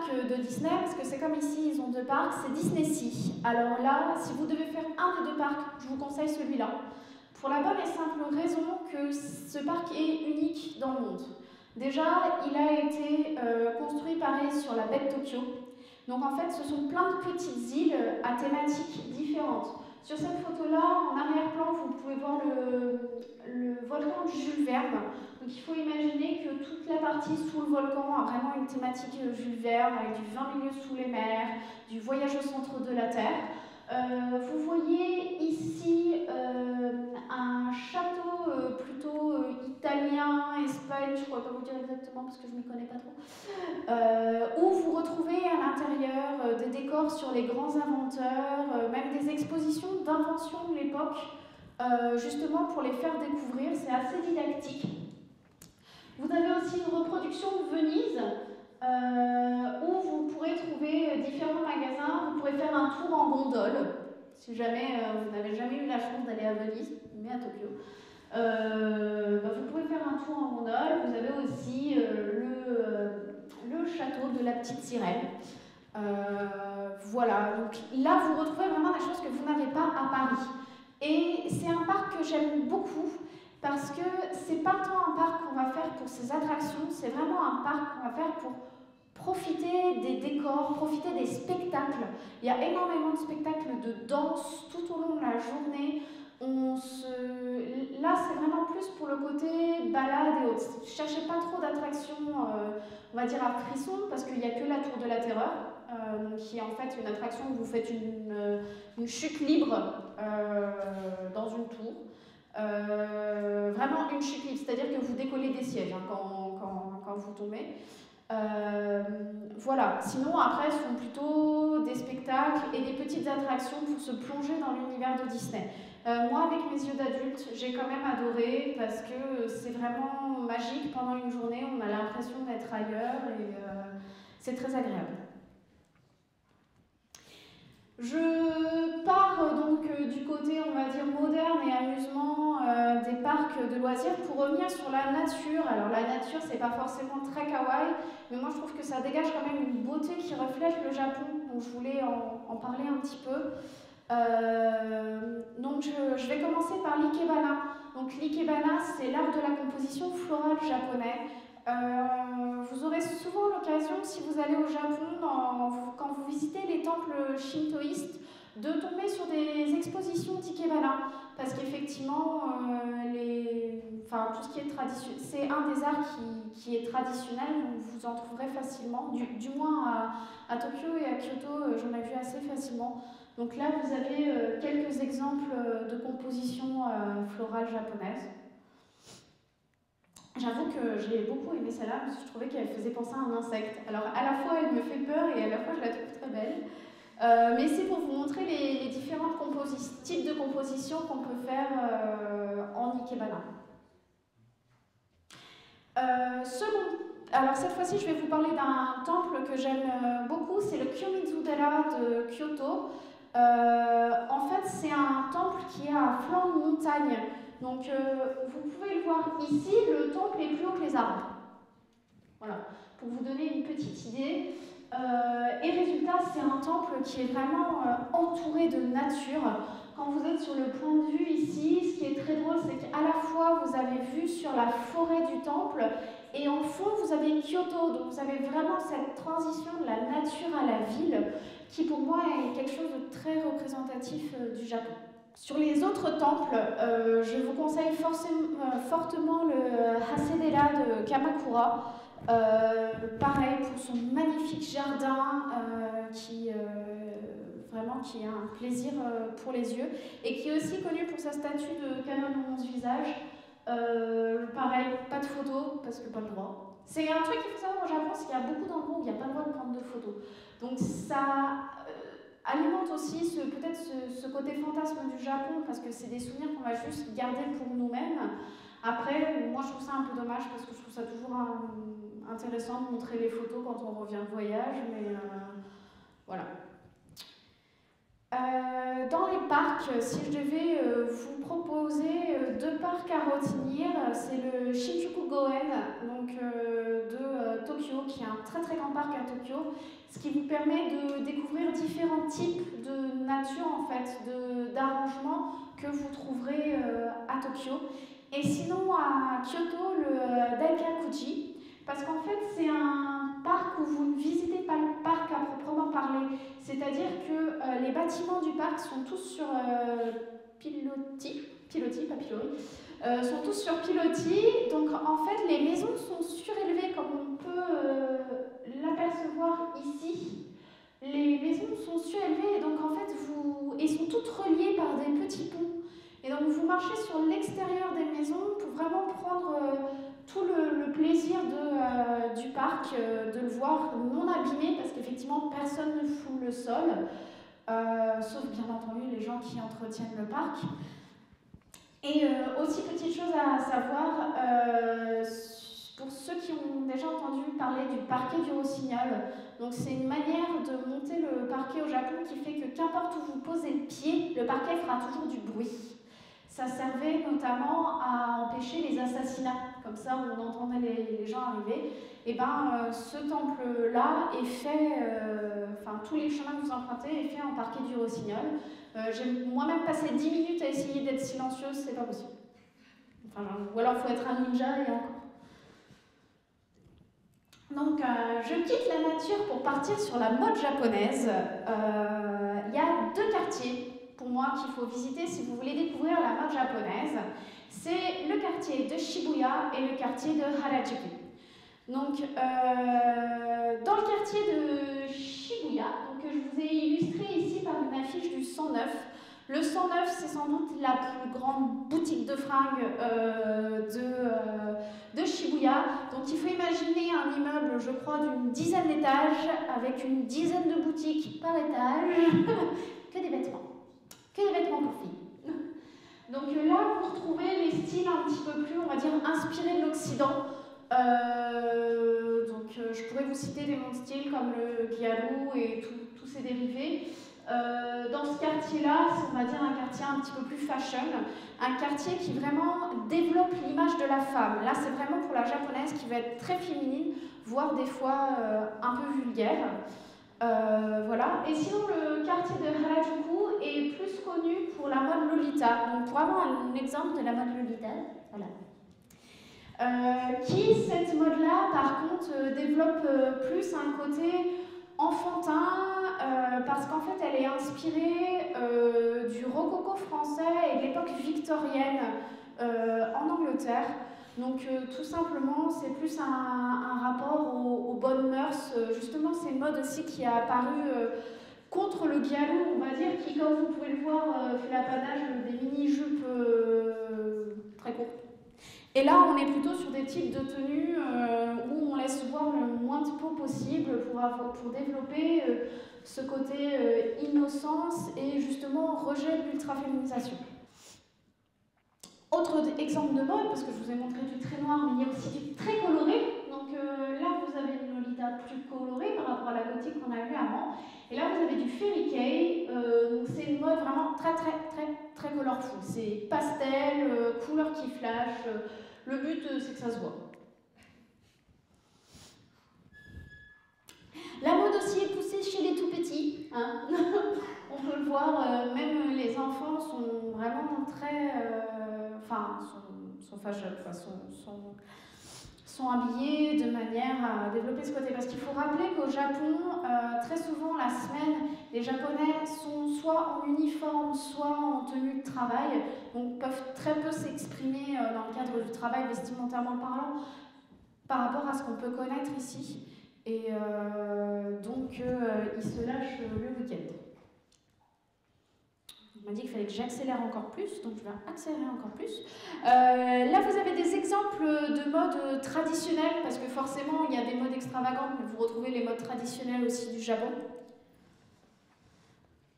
parcs de Disney, parce que c'est comme ici, ils ont deux parcs, c'est Disney Sea. Alors là, si vous devez faire un des deux parcs, je vous conseille celui-là. Pour la bonne et simple raison que ce parc est unique dans le monde. Déjà, il a été construit pareil sur la baie de Tokyo. Donc en fait, ce sont plein de petites îles à thématiques différentes. Sur cette photo-là, en arrière-plan, vous pouvez voir le volcan de Jules Verne. Donc il faut imaginer que toute la partie sous le volcan a vraiment une thématique Jules Verne, avec du 20 milieux sous les mers, du voyage au centre de la Terre. Vous voyez ici un château plutôt italien, Espagne, je ne pourrais pas vous dire exactement parce que je ne m'y connais pas trop, où vous retrouvez à l'intérieur des décors sur les grands inventeurs, même des expositions d'invention de l'époque, justement pour les faire découvrir, c'est assez didactique. Vous avez aussi une reproduction de Venise, où vous pourrez trouver différents magasins, vous pourrez faire un tour en gondole, si jamais vous n'avez jamais eu la chance d'aller à Venise, mais à Tokyo. Vous pouvez faire un tour en gondole, vous avez aussi le château de la petite sirène. Voilà, donc là vous retrouvez vraiment des choses que vous n'avez pas à Paris. Et c'est un parc que j'aime beaucoup, parce que c'est pas tant un parc qu'on va faire pour ses attractions, c'est vraiment un parc qu'on va faire pour profiter des décors, profiter des spectacles. Il y a énormément de spectacles de danse tout au long de la journée. Là, c'est vraiment plus pour le côté balade et autres. Ne cherchez pas trop d'attractions, on va dire à frisson, parce qu'il n'y a que la Tour de la Terreur, qui est en fait une attraction où vous faites une chute libre dans une tour. Vraiment une chute libre, c'est-à-dire que vous décollez des sièges quand vous tombez. Voilà, sinon après ce sont plutôt des spectacles et des petites attractions pour se plonger dans l'univers de Disney. Moi avec mes yeux d'adulte, j'ai quand même adoré parce que c'est vraiment magique pendant une journée, on a l'impression d'être ailleurs et c'est très agréable. Je pars donc du côté, on va dire, moderne et amusement des parcs de loisirs pour revenir sur la nature. Alors la nature, c'est pas forcément très kawaii, mais moi je trouve que ça dégage quand même une beauté qui reflète le Japon, donc je voulais en parler un petit peu. Donc je vais commencer par l'ikebana. Donc l'ikebana, c'est l'art de la composition florale japonais. Vous aurez souvent l'occasion, si vous allez au Japon, quand vous visitez les temples shintoïstes, de tomber sur des expositions d'ikebana, parce qu'effectivement, tout ce qui est traditionnel, c'est un des arts qui est traditionnel, donc vous en trouverez facilement, du moins à Tokyo et à Kyoto, j'en ai vu assez facilement. Donc là, vous avez quelques exemples de compositions florales japonaises. J'avoue que j'ai beaucoup aimé celle-là, parce que je trouvais qu'elle faisait penser à un insecte. Alors à la fois elle me fait peur et à la fois je la trouve très belle. Mais c'est pour vous montrer les différents types de compositions qu'on peut faire en ikebana. Alors cette fois-ci je vais vous parler d'un temple que j'aime beaucoup, c'est le Kyomizu-dera de Kyoto. En fait c'est un temple qui est à flanc de montagne. Donc vous pouvez le voir ici, le temple est plus haut que les arbres. Voilà, pour vous donner une petite idée. Et résultat, c'est un temple qui est vraiment entouré de nature. Quand vous êtes sur le point de vue ici, ce qui est très drôle, c'est qu'à la fois vous avez vue sur la forêt du temple et en fond vous avez Kyoto. Donc vous avez vraiment cette transition de la nature à la ville qui pour moi est quelque chose de très représentatif du Japon. Sur les autres temples, je vous conseille fortement le Hasedera de Kamakura. Pareil, pour son magnifique jardin qui est un plaisir pour les yeux et qui est aussi connu pour sa statue de Kanon au 11 visages. Pareil, pas de photos parce que pas le droit. C'est un truc qu'il faut savoir au Japon, c'est qu'il y a beaucoup d'endroits où il n'y a pas le droit de prendre de photos. Donc ça alimente aussi peut-être ce côté fantasme du Japon, parce que c'est des souvenirs qu'on va juste garder pour nous-mêmes. Après, moi je trouve ça un peu dommage, parce que je trouve ça toujours intéressant de montrer les photos quand on revient de voyage, mais voilà. Dans les parcs, si je devais vous proposer deux parcs à retenir, c'est le Shinjuku Goen donc, de Tokyo, qui est un très très grand parc à Tokyo, ce qui vous permet de découvrir différents types de nature, en fait, d'arrangements que vous trouverez à Tokyo. Et sinon, à Kyoto, le Daikakuji, parce qu'en fait, c'est un parc où vous ne visitez pas le parc à proprement parler. C'est-à-dire que les bâtiments du parc sont tous sur pilotis, pas pilori, sont tous sur pilotis. Donc en fait, les maisons sont surélevées comme on peut l'apercevoir ici. Les maisons sont surélevées et donc en fait, elles sont toutes reliées par des petits ponts. Et donc vous marchez sur l'extérieur des maisons pour vraiment prendre tout le plaisir du parc, de le voir non abîmé, parce qu'effectivement personne ne foule le sol, sauf bien entendu les gens qui entretiennent le parc. Et aussi petite chose à savoir, pour ceux qui ont déjà entendu parler du parquet du rossignol, donc c'est une manière de monter le parquet au Japon qui fait que qu'importe où vous posez le pied, le parquet fera toujours du bruit. Ça servait notamment à empêcher les assassinats, comme ça on entendait les gens arriver. Et bien ce temple-là est fait, enfin tous les chemins que vous empruntez est fait en parquet du rossignol. J'ai moi-même passé 10 minutes à essayer d'être silencieuse, c'est pas possible. Enfin, ou alors il faut être un ninja et encore. Donc je quitte la nature pour partir sur la mode japonaise. Il y a 2 quartiers pour moi qu'il faut visiter si vous voulez découvrir la mode japonaise. C'est le quartier de Shibuya et le quartier de Harajuku. Donc dans le quartier de Shibuya, donc, je vous ai illustré ici par une affiche du 109. Le 109, c'est sans doute la plus grande boutique de fringues de Shibuya. Donc il faut imaginer un immeuble, je crois, d'une dizaine d'étages, avec une dizaine de boutiques par étage, que des vêtements. Que des vêtements pour filles. Donc là, vous retrouvez les styles un petit peu plus, on va dire, inspirés de l'Occident. Je pourrais vous citer des noms de styles comme le Gyaru et tous ses dérivés. Dans ce quartier-là, c'est, on va dire, un quartier un petit peu plus fashion, un quartier qui vraiment développe l'image de la femme. Là, c'est vraiment pour la japonaise qui va être très féminine, voire des fois un peu vulgaire. Voilà. Et sinon, le quartier de Harajuku est plus connu pour la mode Lolita. Donc, pour avoir un exemple de la mode Lolita, voilà. Qui, cette mode-là, par contre, développe plus un côté enfantin, parce qu'en fait, elle est inspirée du rococo français et de l'époque victorienne en Angleterre. Donc, tout simplement, c'est plus un rapport aux bonnes mœurs. Justement, c'est une mode aussi qui a apparu contre le gyaru, on va dire, qui, comme vous pouvez le voir, fait l'apanage des mini-jupes très courtes. Et là, on est plutôt sur des types de tenues où on laisse voir le moins de peau possible pour développer ce côté innocence et justement rejet de l'ultra-féminisation. Autre exemple de mode, parce que je vous ai montré du très noir, mais il y a aussi du très coloré. Donc là, vous avez une Lolita plus colorée par rapport à la gothique qu'on a vue avant. Et là, vous avez du fairy kei. Donc c'est une mode vraiment très colorful. C'est pastel, couleur qui flash. Le but, c'est que ça se voit. La mode aussi est poussée chez les tout petits. Hein. On peut le voir, même les enfants sont vraiment très... sont fashionable, sont habillés de manière à développer ce côté. Parce qu'il faut rappeler qu'au Japon, très souvent, la semaine, les Japonais sont soit en uniforme, soit en tenue de travail, donc peuvent très peu s'exprimer dans le cadre du travail vestimentairement parlant par rapport à ce qu'on peut connaître ici. Et donc, ils se lâchent le week-end. On m'a dit qu'il fallait que j'accélère encore plus, donc je vais accélérer encore plus. Là, vous avez des exemples de modes traditionnels, parce que forcément, il y a des modes extravagantes, mais vous retrouvez les modes traditionnels aussi du Japon.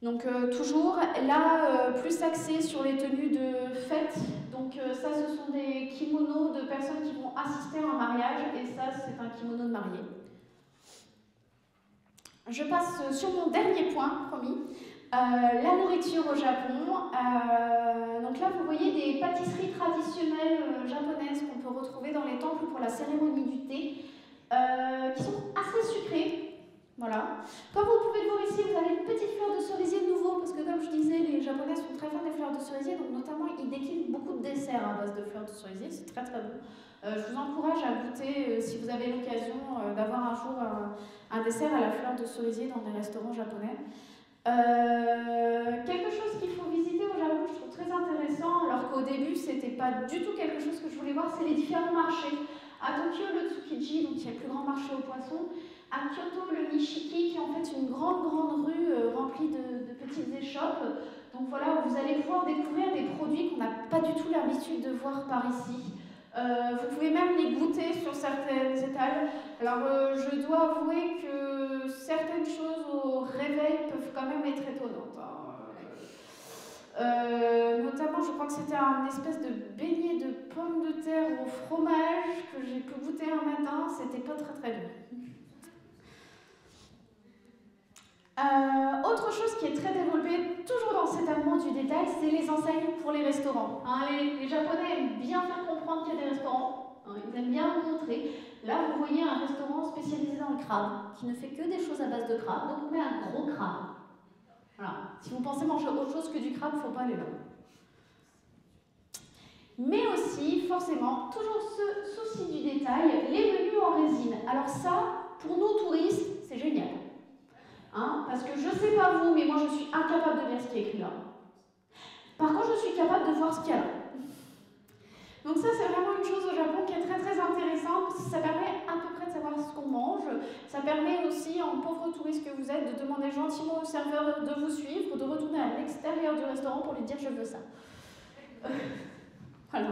Donc toujours, là, plus axé sur les tenues de fête. Donc ça, ce sont des kimonos de personnes qui vont assister à un mariage, et ça, c'est un kimono de mariée. Je passe sur mon dernier point, promis. La nourriture au Japon. Donc là, vous voyez des pâtisseries traditionnelles japonaises qu'on peut retrouver dans les temples pour la cérémonie du thé. qui sont assez sucrés. Voilà. Comme vous pouvez le voir ici, vous avez une petite fleur de cerisier de nouveau, parce que comme je disais, les Japonais sont très fans des fleurs de cerisier, donc notamment ils déclinent beaucoup de desserts à base de fleurs de cerisier, c'est très très bon. Je vous encourage à goûter, si vous avez l'occasion d'avoir un jour un dessert à la fleur de cerisier dans des restaurants japonais. Quelque chose qu'il faut visiter au Japon, je trouve très intéressant, alors qu'au début c'était pas du tout quelque chose que je voulais voir, c'est les différents marchés. À Tokyo, le Tsukiji, donc qui est le plus grand marché aux poissons. À Kyoto, le Nishiki, qui est en fait une grande rue remplie de petites échoppes. Donc voilà, où vous allez pouvoir découvrir des produits qu'on n'a pas du tout l'habitude de voir par ici. Vous pouvez même les goûter sur certaines étals. Alors je dois avouer que certaines choses au réveil peuvent quand même être étonnantes. Notamment, je crois que c'était un espèce de beignet de pommes de terre au fromage que j'ai pu goûter un matin, c'était pas très très bon. Autre chose qui est très développée, toujours dans cet amour du détail, c'est les enseignes pour les restaurants. Hein, les Japonais aiment bien faire comprendre qu'il y a des restaurants, hein, ils aiment bien vous montrer. Là, vous voyez un restaurant spécialisé dans le crabe, qui ne fait que des choses à base de crabe, donc on met un gros crabe. Voilà. Si vous pensez manger autre chose que du crabe, il ne faut pas aller là. Mais aussi, forcément, toujours ce souci du détail, les menus en résine. Alors ça, pour nous touristes, c'est génial. Hein, parce que je ne sais pas vous, mais moi je suis incapable de lire ce qui est écrit là. Par contre, je suis capable de voir ce qu'il y a là. Donc ça, c'est vraiment une chose au Japon qui est très très intéressante, parce que ça permet à peu près de savoir ce qu'on mange. Ça permet aussi, en pauvre touriste que vous êtes, de demander gentiment au serveur de vous suivre, ou de retourner à l'extérieur du restaurant pour lui dire « je veux ça ». Voilà.